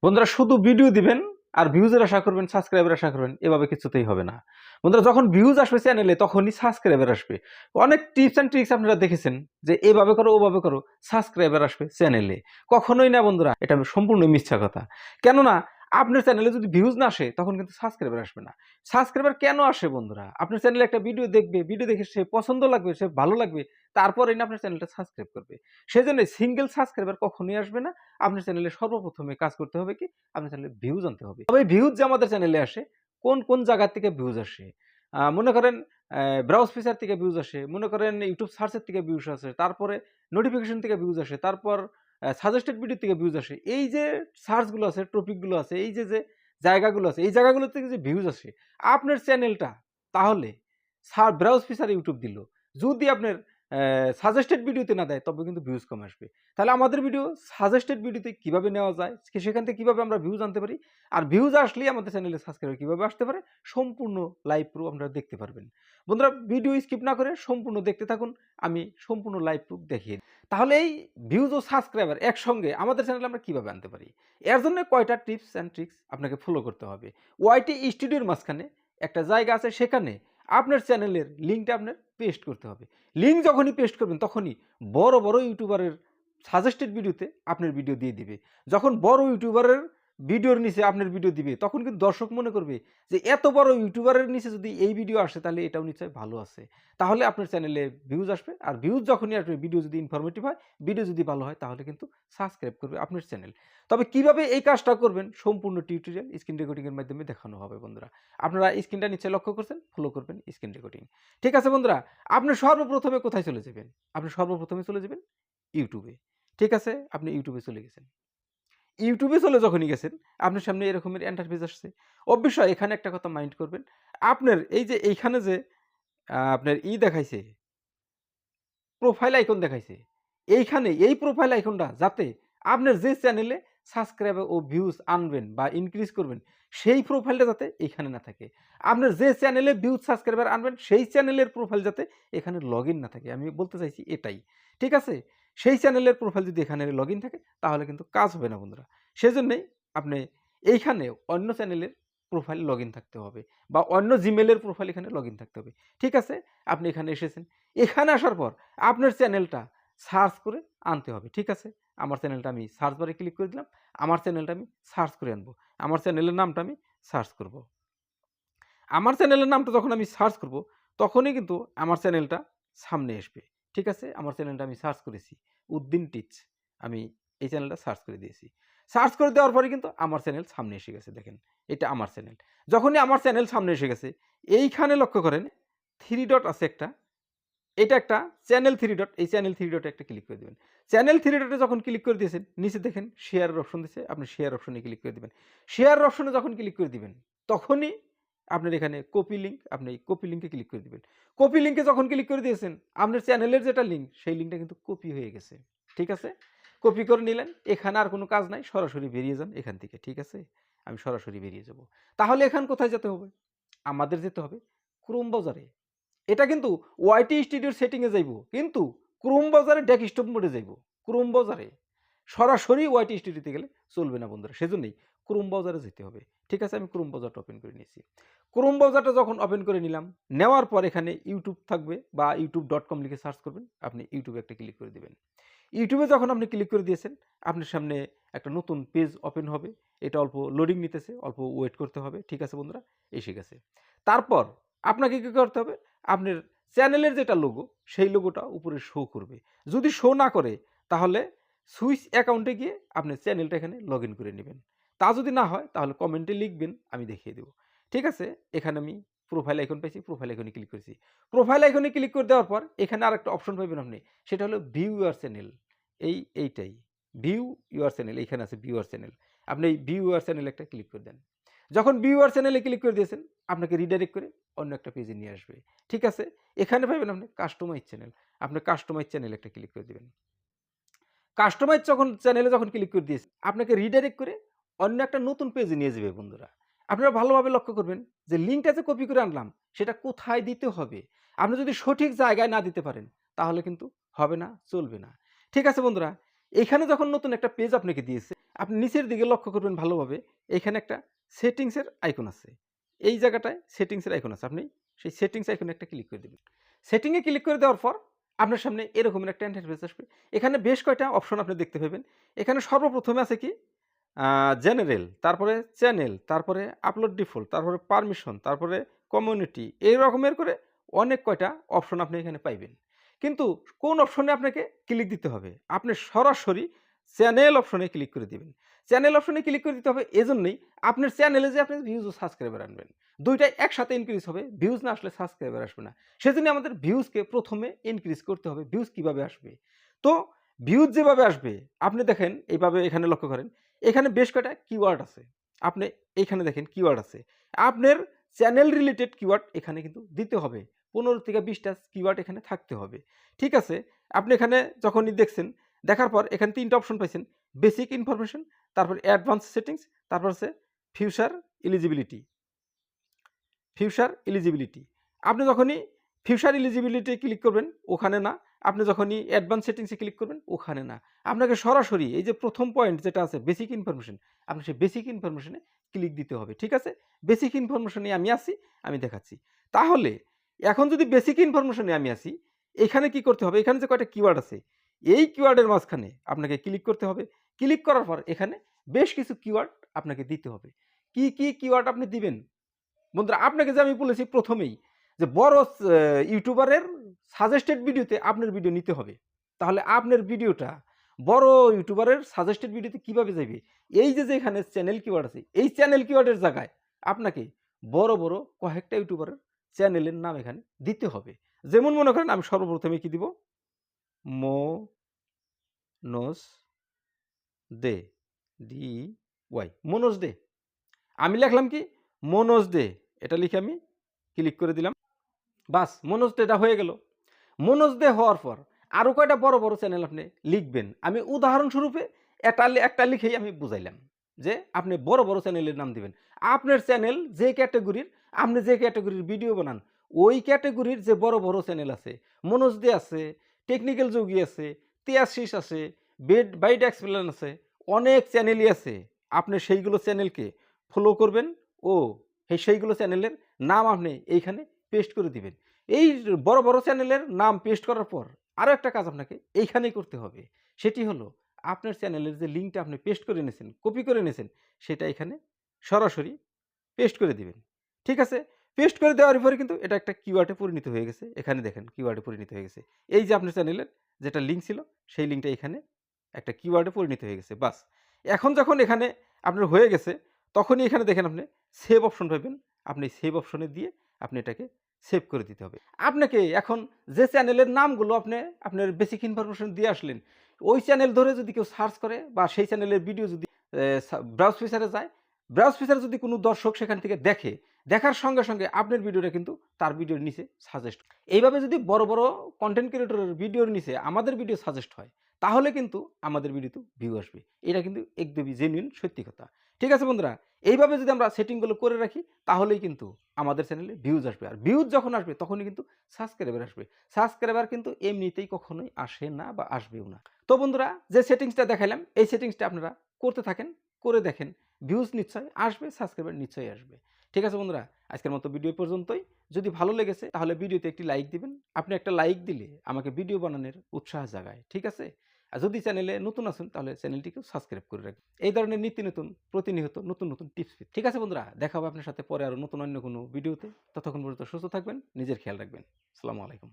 বন্ধুরা শুধু ভিডিও দিবেন আর ভিউজের আশা করবেন, সাবস্ক্রাইবের আশা করবেন, এভাবে কিছুতেই হবে না। বন্ধুরা যখন ভিউজ আসবে চ্যানেলে তখনই সাবস্ক্রাইবার আসবে। অনেক টিপস অ্যান্ড ট্রিক্স আপনারা দেখেছেন যে এভাবে করো ওভাবে করো সাবস্ক্রাইবার আসবে চ্যানেলে। কখনোই না বন্ধুরা, এটা সম্পূর্ণ মিথ্যা কথা। কেননা আপনার চ্যানেলে যদি ভিউজ না আসে তখন কিন্তু সাবস্ক্রাইবার আসবে না। সাবস্ক্রাইবার কেন আসে বন্ধুরা? আপনার চ্যানেলে একটা ভিডিও দেখবে, ভিডিও দেখে সে পছন্দ লাগবে, সে ভালো লাগবে, তারপরে না আপনার চ্যানেলটা সাবস্ক্রাইব করবে। সেজন্য সিঙ্গেল সাবস্ক্রাইবার কখনোই আসবে না। আপনার চ্যানেলে সর্বপ্রথমে কাজ করতে হবে কি, আপনার চ্যানেলে ভিউজ আনতে হবে। তবে ভিউজ যে আমাদের চ্যানেলে আসে, কোন কোন জায়গা থেকে ভিউজ আসে? মনে করেন ব্রাউজ ফিচার থেকে ভিউজ আসে, মনে করেন ইউটিউব সার্চের থেকে ভিউজ আসে, তারপরে নোটিফিকেশন থেকে ভিউজ আসে, তারপর সাজেস্টেড ভিডিও থেকে ভিউজ আসে। এই যে সার্চগুলো আছে, টপিকগুলো আছে, এই যে যে জায়গাগুলো আছে, এই জায়গাগুলো থেকে যে ভিউজ আসে আপনার চ্যানেলটা, তাহলে ব্রাউজ ফিচার ইউটিউব দিল, যদি আপনার সাজেস্টেড ভিডিওতে না দেয় তবে কিন্তু ভিউজ কম আসবে। তাহলে আমাদের ভিডিও সাজেস্টেড ভিডিওতে কিভাবে নেওয়া যায়, সেখান থেকে কিভাবে আমরা ভিউজ আনতে পারি, আর ভিউজ আসলেই আমাদের চ্যানেলে সাবস্ক্রাইবার কিভাবে আসতে পারে, সম্পূর্ণ লাইভ প্রুফ আপনারা দেখতে পারবেন। বন্ধুরা ভিডিও স্কিপ না করে সম্পূর্ণ দেখতে থাকুন, আমি সম্পূর্ণ লাইভ প্রুফ দেখিয়ে দিই। তাহলে এই ভিউজ ও সাবস্ক্রাইবার একসঙ্গে আমাদের চ্যানেলে আমরা কিভাবে আনতে পারি, এর জন্য কয়টা টিপস অ্যান্ড ট্রিক্স আপনাকে ফলো করতে হবে। ওয়াইটি স্টুডিওর মাঝখানে একটা জায়গা আছে, সেখানে আপনার চ্যানেলের লিঙ্কটা আপনার পেস্ট করতে হবে। লিঙ্ক যখনই পেস্ট করবেন তখনই বড় বড় ইউটিউবারের সাজেস্টেড ভিডিওতে আপনার ভিডিও দিয়ে দিবে। যখন বড় ইউটিউবারের ভিডিওর নিচে আপনার ভিডিও দিবে তখন কিন্তু দর্শক মনে করবে যে এত বড় ইউটিউবারের নিচে যদি এই ভিডিও আসে তাহলে এটাও নিশ্চয়ই ভালো আছে। তাহলে আপনার চ্যানেলে ভিউজ আসবে, আর ভিউজ যখনই আসবে, ভিডিও যদি ইনফরমেটিভ হয়, ভিডিও যদি ভালো হয়, তাহলে কিন্তু সাবস্ক্রাইব করবে আপনার চ্যানেল। তবে কিভাবে এই কাজটা করবেন সম্পূর্ণ টিউটোরিয়াল স্ক্রিন রেকর্ডিং এর মাধ্যমে দেখানো হবে বন্ধুরা। আপনারা স্ক্রিনটা নিচে লক্ষ্য করছেন, ফলো করবেন স্ক্রিন রেকর্ডিং। ঠিক আছে বন্ধুরা, আপনি সর্বপ্রথমে কোথায় চলে যাবেন? আপনি সর্বপ্রথমে চলে যাবেন ইউটিউবে। ঠিক আছে? আপনি ইউটিউবে চলে গেছেন। ইউটিউবে চলে যখনই গেছেন, আপনার সামনে এরকমের ইন্টারফেস আসছে। অবশ্যই এখানে একটা কথা মাইন্ড করবেন। আপনার এই যে এইখানে যে আপনার দেখাইছে, প্রোফাইল আইকন দেখাইছে। এইখানে এই প্রোফাইল আইকনটা যাতে আপনার যে চ্যানেলে সাবস্ক্রাইবার ও ভিউজ আনবেন বা ইনক্রিজ করবেন, সেই প্রোফাইলটা যাতে এখানে না থাকে। আপনার যে চ্যানেলে ভিউজ সাবস্ক্রাইবার আনবেন, সেই চ্যানেলের প্রোফাইল যাতে এখানে লগইন না থাকে। আমি বলতে চাইছি এটাই। ঠিক আছে? সেই চ্যানেলের প্রোফাইল যদি এখানে লগইন থাকে তাহলে কিন্তু কাজ হবে না বন্ধুরা। সেজন্যই আপনি এইখানে অন্য চ্যানেলের প্রোফাইল লগইন থাকতে হবে বা অন্য জিমেইলের প্রোফাইল এখানে লগইন থাকতে হবে। ঠিক আছে? আপনি এখানে এসেছেন। এখানে আসার পর আপনার চ্যানেলটা সার্চ করে আনতে হবে। ঠিক আছে? আমার চ্যানেলটা আমি সার্চ বারে ক্লিক করে দিলাম। আমার চ্যানেলটা আমি সার্চ করে আনবো। আমার চ্যানেলের নামটা আমি সার্চ করব। আমার চ্যানেলের নামটা যখন আমি সার্চ করব, তখনই কিন্তু আমার চ্যানেলটা সামনে আসবে। ঠিক আছে? আমার চ্যানেলটা আমি সার্চ করেছি। উদ্দিন টিচ। আমি এই চ্যানেলটা সার্চ করে দিয়েছি। সার্চ করে দেওয়ার পরে কিন্তু আমার চ্যানেল সামনে এসে গেছে, দেখেন। এটা আমার চ্যানেল। যখনই আমার চ্যানেল সামনে এসে গেছে, এইখানে লক্ষ্য করেন 3 ডট আছে একটা। এটা একটা চ্যানেল 3 ডট, এই চ্যানেল 3 ডটে একটা ক্লিক করে দিবেন। চ্যানেল 3 ডটে যখন ক্লিক করে দিয়েছেন, নিচে দেখেন শেয়ারের অপশন দিছে, আপনি শেয়ার অপশনে ক্লিক করে দিবেন। শেয়ার অপশনে যখন ক্লিক করে দিবেন, তখনই আপনার এখানে কপি লিঙ্ক, আপনি এই কপি লিঙ্কে ক্লিক করে দিবেন। কপি লিঙ্কে যখন ক্লিক করে দিয়েছেন, আপনার চ্যানেলের যেটা লিঙ্ক, সেই লিঙ্কটা কিন্তু কপি হয়ে গেছে। ঠিক আছে? কপি করে নিলেন, এখানে আর কোনো কাজ নাই, সরাসরি বেরিয়ে যান এখান থেকে। ঠিক আছে? আমি সরাসরি বেরিয়ে যাব। তাহলে এখন কোথায় যেতে হবে? আমাদের যেতে হবে ক্রোম ব্রাউজারে। এটা কিন্তু ওয়াইটি স্টুডিওর সেটিংয়ে যাইব, কিন্তু ক্রোম ব্রাউজারে ডেস্কটপ মোডে যাইব। ক্রোম ব্রাউজারে সরাসরি ওয়াইটি স্টুডিওতে গেলে চলবে না বন্ধুরা। সেজন্যই ক্রোম ব্রাউজারে যেতে হবে। ঠিক আছে? আমি ক্রোম ব্রাউজারটা ওপেন করে নিয়েছি। ক্রোম ব্রাউজারটা যখন ওপেন করে নিলাম, নেওয়ার পর এখানে ইউটিউব থাকবে বা youtube.com লিখে সার্চ করবেন। আপনি ইউটিউবে একটা ক্লিক করে দিবেন। ইউটিউবে যখন আপনি ক্লিক করে দিয়েছেন, আপনার সামনে একটা নতুন পেজ ওপেন হবে। এটা অল্প লোডিং নিতেছে, অল্প ওয়েট করতে হবে। ঠিক আছে বন্ধুরা? এসে গেছে। তারপর আপনাকে কি করতে হবে? আপনার চ্যানেলের যেটা লোগো, সেই লোগোটা উপরে শো করবে। যদি শো না করে, তাহলে সুইচ অ্যাকাউন্টে গিয়ে আপনার চ্যানেলটা এখানে লগইন করে নেবেন। তা যদি না হয় তাহলে কমেন্টে লিখবেন, আমি দেখিয়ে দেব। ঠিক আছে? এখানে আমি প্রোফাইল আইকন পাইছি, প্রোফাইল আইকনে ক্লিক করেছি। প্রোফাইল আইকনে ক্লিক করে দেওয়ার পর এখানে আরেকটা অপশন পাবেন আপনি। সেটা হলো ভিউ ইউর চ্যানেল। এইটাই। ভিউ ইউর চ্যানেল, এইখানে আছে ভিউ ইউর চ্যানেল। আপনি এই ভিউ ইউর চ্যানেলে একটা ক্লিক করে দেন। যখন ভিউ ইউর চ্যানেলে ক্লিক করে দিয়েছেন, আপনাকে রিডাইরেক্ট করে অন্য একটা পেজে নিয়ে আসবে। ঠিক আছে? এখানে পাবেন আপনি কাস্টমাইজ চ্যানেল। আপনি কাস্টমাইজ চ্যানেলে একটা ক্লিক করে দিবেন। কাস্টমাইজ চ্যানেলে যখন ক্লিক করে দিয়েছেন, আপনাকে রিডাইরেক্ট করে অন্য একটা নতুন পেজে নিয়ে যাবে বন্ধুরা। আপনারা ভালোভাবে লক্ষ্য করবেন যে লিঙ্কটা যে কপি করে আনলাম, সেটা কোথায় দিতে হবে। আপনি যদি সঠিক জায়গায় না দিতে পারেন, তাহলে কিন্তু হবে না, চলবে না। ঠিক আছে বন্ধুরা? এখানে যখন নতুন একটা পেজ আপনাকে দিয়েছে, আপনি নিচের দিকে লক্ষ্য করবেন ভালোভাবে, এখানে একটা সেটিংসের আইকন আছে। এই জায়গাটায় সেটিংসের আইকন আছে। আপনি সেই সেটিংস আইকনে একটা ক্লিক করে দিবেন। সেটিংয়ে ক্লিক করে দেওয়ার পর আপনার সামনে এরকমের একটা ইন্টারফেস আসবে। এখানে বেশ কয়টা অপশন আপনি দেখতে পাবেন। এখানে সর্বপ্রথমে আছে কি জেনারেল, তারপরে চ্যানেল, তারপরে আপলোড ডিফল্ট, তারপরে পারমিশন, তারপরে কমিউনিটি, এই রকমের করে অনেক কয়টা অপশন আপনি এখানে পাইবেন। কিন্তু কোন অপশনে আপনাকে ক্লিক দিতে হবে? আপনি সরাসরি চ্যানেল অপশনে ক্লিক করে দিবেন। চ্যানেল অপশনে ক্লিক করে দিতে হবে এজন্যই, আপনার চ্যানেলে যে আপনি ভিউজ ও সাবস্ক্রাইবার আনবেন। ২ টাই একসাথে ইনক্রিজ হবে। ভিউজ না আসলে সাবস্ক্রাইবার আসবে না। সেজন্য আমাদের ভিউজকে ১ম এ ইনক্রিজ করতে হবে। ভিউজ কিভাবে আসবে? তো ভিউজ যেভাবে আসবে, আপনি দেখেন এইভাবে এখানে লক্ষ্য করেন। এখানে বেশ কয়টা কিওয়ার্ড আছে। আপনি এইখানে দেখেন কিওয়ার্ড আছে। আপনার চ্যানেল রিলেটেড কিওয়ার্ড এখানে কিন্তু দিতে হবে। ১৫ থেকে ২০ টা কিওয়ার্ড এখানে থাকতে হবে। ঠিক আছে? আপনি এখানে যখনই দেখছেন, দেখার পর এখানে ৩ টা অপশন পাইছেন। বেসিক ইনফরমেশন, তারপর অ্যাডভান্স সেটিংস, তারপর হচ্ছে ফিউচার এলিজিবিলিটি। Future eligibility. আপনি যখনই ফিউচার এলিজিবিলিটি ক্লিক করবেন, ওখানে না। আপনি যখনই অ্যাডভান্স সেটিংস এ ক্লিক করবেন, ওখানে না। আপনাকে সরাসরি এই যে ১ম পয়েন্ট যেটা আছে বেসিক ইনফরমেশন, আপনি সেই বেসিক ইনফরমেশন এ ক্লিক দিতে হবে। ঠিক আছে? বেসিক ইনফরমেশন এ আমি আছি, আমি দেখাচ্ছি। তাহলে এখন যদি বেসিক ইনফরমেশন এ আমি আছি, এখানে কি করতে হবে? এখানে যে কয়টা কিওয়ার্ড আছে, এই কিওয়ার্ডের মাঝখানে আপনাকে ক্লিক করতে হবে। ক্লিক করার পর এখানে বেশ কিছু কিওয়ার্ড আপনাকে দিতে হবে। কি কিওয়ার্ড আপনি দিবেন? বন্ধুরা, আপনাকে যে আমি বলেছি ১ম এই যে বড় ইউটিউবারের সাজেস্টেড ভিডিওতে আপনার ভিডিও নিতে হবে। তাহলে আপনার ভিডিওটা বড় ইউটিউবারের সাজেস্টেড ভিডিওতে কিভাবে যাবে? এই যে এখানে চ্যানেল কিওয়ার্ড আছে, এই চ্যানেল কিওয়ার্ডের জায়গায় আপনাকে বড় কয়েকটা ইউটিউবারের চ্যানেলের নাম এখানে দিতে হবে। যেমন মনে করেন আমি সর্বপ্রথমে কি দিব? মনোজ দে, DY, মনোজ দে। আমি লিখলাম কি? মনোজ দে। এটা লিখে আমি ক্লিক করে দিলাম। বাস, মনোজ দে এটা হয়ে গেল। মনোজ দে হওয়ার পর আরো কয়টা বড় চ্যানেল আপনি লিখবেন। আমি উদাহরণস্বরূপে একটা লিখেই আমি বুঝাইলাম যে আপনি বড় চ্যানেলের নাম দিবেন। আপনার চ্যানেল যে ক্যাটেগরির, আপনি যে ক্যাটেগরির ভিডিও বানান, ওই ক্যাটেগরির যে বড় চ্যানেল আছে, মনোজ দে আছে, টেকনিক্যাল যোগী আছে, তিয়াশিস আছে, বাইট এক্সপ্লেন আছে, অনেক চ্যানেলই আছে। আপনি সেইগুলো চ্যানেলকে ফলো করবেন ও সেইগুলো চ্যানেলের নাম আপনি এইখানে পেস্ট করে দিবেন। এই বড় চ্যানেলের নাম পেস্ট করার পর আরো একটা কাজ আপনাকে এইখানেই করতে হবে। সেটি হলো আপনার চ্যানেলের যে লিঙ্কটা আপনি পেস্ট করে এনেছেন, কপি করে এনেছেন, সেটা এখানে সরাসরি পেস্ট করে দিবেন। ঠিক আছে? পেস্ট করে দেওয়ার পরে কিন্তু এটা একটা কিওয়ার্ডে পরিণত হয়ে গেছে। এখানে দেখেন কিওয়ার্ডে পরিণত হয়ে গেছে। এই যে আপনার চ্যানেলের যেটা লিঙ্ক ছিল, সেই লিঙ্কটা এখানে একটা কিওয়ার্ডে পরিণত হয়ে গেছে। বাস। এখন যখন এখানে আপনার হয়ে গেছে, তখনই এখানে দেখেন আপনি সেভ অপশন পাবেন। আপনি সেভ অপশনে দিয়ে আপনি এটাকে সেভ করে দিতে হবে। আপনাকে এখন যে চ্যানেলের নামগুলো আপনার বেসিক ইনফরমেশন দিয়ে আসলেন, ওই চ্যানেল ধরে যদি কেউ সার্চ করে বা সেই চ্যানেলের ভিডিও যদি ব্রাউজ ফিচারে যায়, ব্রাউজ ফিচারে যদি কোনো দর্শক সেখান থেকে দেখে, দেখার সঙ্গে আপনার ভিডিওটা কিন্তু তার ভিডিওর নিচে সাজেস্ট। এইভাবে যদি বড় কনটেন্ট ক্রিয়েটরের ভিডিওর নিচে আমাদের ভিডিও সাজেস্ট হয়, তাহলে কিন্তু আমাদের ভিডিওতে ভিউ আসবে। এটা কিন্তু একদমই জেনুইন সত্যি কথা। ঠিক আছে বন্ধুরা? এইভাবে যদি আমরা সেটিংগুলো করে রাখি, তাহলেই কিন্তু আমাদের চ্যানেলে ভিউজ আসবে। আর ভিউজ যখন আসবে তখনই কিন্তু সাবস্ক্রাইবার আসবে। সাবস্ক্রাইবার কিন্তু এমনিতেই কখনোই আসে না বা আসবেও না। তো বন্ধুরা, যে সেটিংসটা দেখাইলাম, এই সেটিংসটা আপনারা করতে থাকেন, করে দেখেন। ভিউজ নিশ্চয়ই আসবে, সাবস্ক্রাইবার নিশ্চয়ই আসবে। ঠিক আছে বন্ধুরা? আজকের মতো ভিডিও পর্যন্তই। যদি ভালো লেগেছে তাহলে ভিডিওতে একটি লাইক দিবেন। আপনি একটা লাইক দিলে আমাকে ভিডিও বানানোর উৎসাহ জাগায়। ঠিক আছে? আর যদি চ্যানেলে নতুন আছেন তাহলে চ্যানেলটিকেও সাবস্ক্রাইব করে রাখবেন। এই ধরনের নিত্য নতুন প্রতিনিয়ত নতুন টিপস পেতে। ঠিক আছে বন্ধুরা? দেখা হবে আপনার সাথে পরে আরো নতুন অন্য কোনো ভিডিওতে। ততক্ষণ পর্যন্ত সুস্থ থাকবেন, নিজের খেয়াল রাখবেন। আসসালামু আলাইকুম।